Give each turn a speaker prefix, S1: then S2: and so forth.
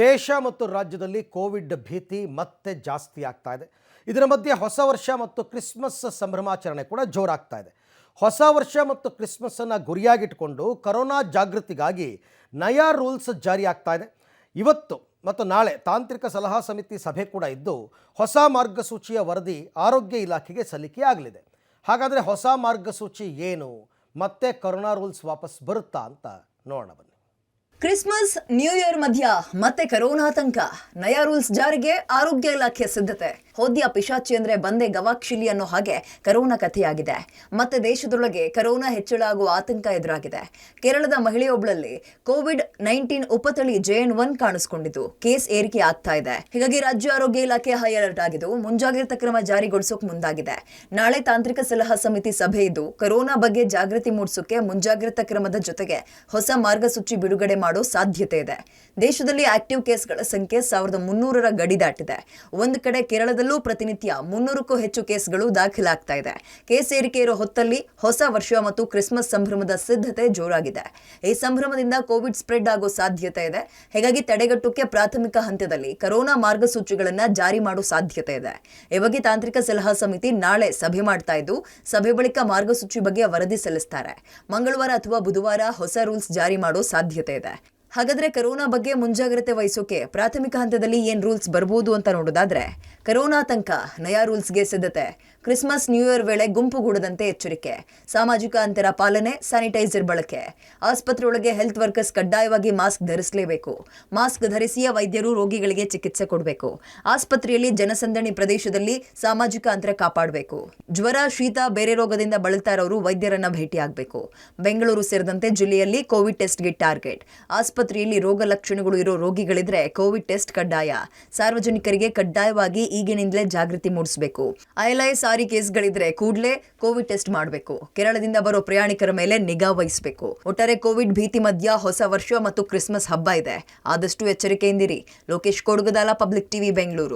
S1: ದೇಶ ಮತ್ತು ರಾಜ್ಯದಲ್ಲಿ ಕೋವಿಡ್ ಭೀತಿ ಮತ್ತೆ ಜಾಸ್ತಿ ಆಗ್ತಾ ಇದೆ. ಇದರ ಮಧ್ಯೆ ಹೊಸ ವರ್ಷ ಮತ್ತು ಕ್ರಿಸ್ಮಸ್ ಸಂಭ್ರಮಾಚರಣೆ ಕೂಡ ಜೋರಾಗ್ತಾ ಇದೆ. ಹೊಸ ವರ್ಷ ಮತ್ತು ಕ್ರಿಸ್ಮಸ್ಸನ್ನು ಗುರಿಯಾಗಿಟ್ಕೊಂಡು ಕರೋನಾ ಜಾಗೃತಿಗಾಗಿ ನಯಾ ರೂಲ್ಸ್ ಜಾರಿ ಆಗ್ತಾ ಇದೆ. ಇವತ್ತು ಮತ್ತು ನಾಳೆ ತಾಂತ್ರಿಕ ಸಲಹಾ ಸಮಿತಿ ಸಭೆ ಕೂಡ ಇದ್ದು ಹೊಸ ಮಾರ್ಗಸೂಚಿಯ ವರದಿ ಆರೋಗ್ಯ ಇಲಾಖೆಗೆ ಸಲ್ಲಿಕೆಯಾಗಲಿದೆ. ಹಾಗಾದರೆ ಹೊಸ ಮಾರ್ಗಸೂಚಿ ಏನು, ಮತ್ತೆ ಕರೋನಾ ರೂಲ್ಸ್ ವಾಪಸ್ ಬರುತ್ತಾ ಅಂತ ನೋಡೋಣ ಬನ್ನಿ.
S2: ಕ್ರಿಸ್ಮಸ್ ನ್ಯೂ ಇಯರ್ ಮಧ್ಯ ಮತ್ತೆ ಕರೋನಾ ಆತಂಕ. ನಯಾ ರೂಲ್ಸ್ ಜಾರಿಗೆ ಆರೋಗ್ಯ ಇಲಾಖೆ ಸಿದ್ಧತೆ. ಹೋದ್ಯ ಪಿಶಾಚಿ ಅಂದ್ರೆ ಬಂದೆ ಗವಾಕ್ಷಿಲಿ ಅನ್ನೋ ಹಾಗೆ ಕರೋನಾ ಕಥೆಯಾಗಿದೆ. ಮತ್ತೆ ದೇಶದೊಳಗೆ ಕರೋನಾ ಹೆಚ್ಚಳ ಆಗುವ ಆತಂಕ ಎದುರಾಗಿದೆ. ಕೇರಳದ ಮಹಿಳೆಯೊಬ್ಬಳಲ್ಲಿ ಕೋವಿಡ್-19 ಉಪತಳಿ JN1 ಕಾಣಿಸಿಕೊಂಡಿದ್ದು ಕೇಸ್ ಏರಿಕೆ ಆಗ್ತಾ ಇದೆ. ಹೀಗಾಗಿ ರಾಜ್ಯ ಆರೋಗ್ಯ ಇಲಾಖೆ ಹೈ ಅಲರ್ಟ್ ಆಗಿದ್ದು ಮುಂಜಾಗ್ರತಾ ಕ್ರಮ ಜಾರಿಗೊಳಿಸೋಕೆ ಮುಂದಾಗಿದೆ. ನಾಳೆ ತಾಂತ್ರಿಕ ಸಲಹಾ ಸಮಿತಿ ಸಭೆ ಇದ್ದು ಕರೋನಾ ಬಗ್ಗೆ ಜಾಗೃತಿ ಮೂಡಿಸೋಕೆ ಮುಂಜಾಗ್ರತಾ ಕ್ರಮದ ಜೊತೆಗೆ ಹೊಸ ಮಾರ್ಗಸೂಚಿ ಬಿಡುಗಡೆ ಮಾಡೋ ಸಾಧ್ಯತೆ ಇದೆ. ದೇಶದಲ್ಲಿ ಆಕ್ಟಿವ್ ಕೇಸ್ಗಳ ಸಂಖ್ಯೆ 1300ರ ಗಡಿ ದಾಟಿದೆ. ಒಂದು ಕಡೆ ಕೇರಳದಲ್ಲೂ ಪ್ರತಿನಿತ್ಯ 300ಕ್ಕೂ ಹೆಚ್ಚು ಕೇಸ್ಗಳು ದಾಖಲಾಗ್ತಾ ಇದೆ. ಕೇಸ್ ಏರಿಕೆ ಇರೋ ಹೊತ್ತಲ್ಲಿ ಹೊಸ ವರ್ಷ ಮತ್ತು ಕ್ರಿಸ್ಮಸ್ ಸಂಭ್ರಮದ ಸಿದ್ಧತೆ ಜೋರಾಗಿದೆ. ಈ ಸಂಭ್ರಮದಿಂದ ಕೋವಿಡ್ ಸ್ಪ್ರೆಡ್ ಆಗೋ ಸಾಧ್ಯತೆ ಇದೆ. ಹೀಗಾಗಿ ತಡೆಗಟ್ಟೋಕೆ ಪ್ರಾಥಮಿಕ ಹಂತದಲ್ಲಿ ಕರೋನಾ ಮಾರ್ಗಸೂಚಿಗಳನ್ನ ಜಾರಿ ಮಾಡೋ ಸಾಧ್ಯತೆ ಇದೆ. ಈ ಬಗ್ಗೆ ತಾಂತ್ರಿಕ ಸಲಹಾ ಸಮಿತಿ ನಾಳೆ ಸಭೆ ಮಾಡ್ತಾ ಇದ್ದು ಸಭೆ ಬಳಿಕ ಮಾರ್ಗಸೂಚಿ ಬಗ್ಗೆ ವರದಿ ಸಲ್ಲಿಸ್ತಾರೆ. ಮಂಗಳವಾರ ಅಥವಾ ಬುಧವಾರ ಹೊಸ ರೂಲ್ಸ್ ಜಾರಿ ಮಾಡೋ ಸಾಧ್ಯತೆ ಇದೆ. ಹಾಗಾದ್ರೆ ಕರೋನಾ ಬಗ್ಗೆ ಮುಂಜಾಗ್ರತೆ ವಹಿಸೋಕೆ ಪ್ರಾಥಮಿಕ ಹಂತದಲ್ಲಿ ಏನ್ ರೂಲ್ಸ್ ಬರ್ಬೋದು ಅಂತ ನೋಡೋದಾದ್ರೆ, ಕರೋನಾ ಆತಂಕ, ನಯಾ ರೂಲ್ಸ್ಗೆ ಸಿದ್ಧತೆ. ಕ್ರಿಸ್ಮಸ್ ನ್ಯೂ ಇಯರ್ ವೇಳೆ ಗುಂಪುಗೂಡದಂತೆ ಎಚ್ಚರಿಕೆ. ಸಾಮಾಜಿಕ ಅಂತರ ಪಾಲನೆ, ಸ್ಯಾನಿಟೈಸರ್ ಬಳಕೆ. ಆಸ್ಪತ್ರೆಯೊಳಗೆ ಹೆಲ್ತ್ ವರ್ಕರ್ಸ್ ಕಡ್ಡಾಯವಾಗಿ ಮಾಸ್ಕ್ ಧರಿಸಲೇಬೇಕು. ಮಾಸ್ಕ್ ಧರಿಸಿಯೇ ವೈದ್ಯರು ರೋಗಿಗಳಿಗೆ ಚಿಕಿತ್ಸೆ ಕೊಡಬೇಕು. ಆಸ್ಪತ್ರೆಯಲ್ಲಿ ಜನಸಂದಣಿ ಪ್ರದೇಶದಲ್ಲಿ ಸಾಮಾಜಿಕ ಅಂತರ ಕಾಪಾಡಬೇಕು. ಜ್ವರ, ಶೀತ, ಬೇರೆ ರೋಗದಿಂದ ಬಳಲ್ತಾ ಇರೋರು ವೈದ್ಯರನ್ನ ಭೇಟಿಯಾಗಬೇಕು. ಬೆಂಗಳೂರು ಸೇರಿದಂತೆ ಜಿಲ್ಲೆಯಲ್ಲಿ ಕೋವಿಡ್ ಟೆಸ್ಟ್ಗೆ ಟಾರ್ಗೆಟ್. ಆಸ್ಪತ್ರೆಯಲ್ಲಿ ರೋಗ ಲಕ್ಷಣಗಳು ಇರೋ ರೋಗಿಗಳಿದ್ರೆ ಕೋವಿಡ್ ಟೆಸ್ಟ್ ಕಡ್ಡಾಯ. ಸಾರ್ವಜನಿಕರಿಗೆ ಕಡ್ಡಾಯವಾಗಿ ಈಗಿನಿಂದಲೇ ಜಾಗೃತಿ ಮೂಡಿಸಬೇಕು. ILI ಸಾರಿ ಕೇಸ್ಗಳಿದ್ರೆ ಕೂಡಲೇ ಕೋವಿಡ್ ಟೆಸ್ಟ್ ಮಾಡಬೇಕು. ಕೇರಳದಿಂದ ಬರೋ ಪ್ರಯಾಣಿಕರ ಮೇಲೆ ನಿಗಾ ವಹಿಸಬೇಕು. ಒಟ್ಟಾರೆ ಕೋವಿಡ್ ಭೀತಿ ಮಧ್ಯ ಹೊಸ ವರ್ಷ ಮತ್ತು ಕ್ರಿಸ್ಮಸ್ ಹಬ್ಬ ಇದೆ. ಆದಷ್ಟು ಎಚ್ಚರಿಕೆಯಿಂದಿರಿ. Lokesh Kodagadala, public TV, Bengaluru.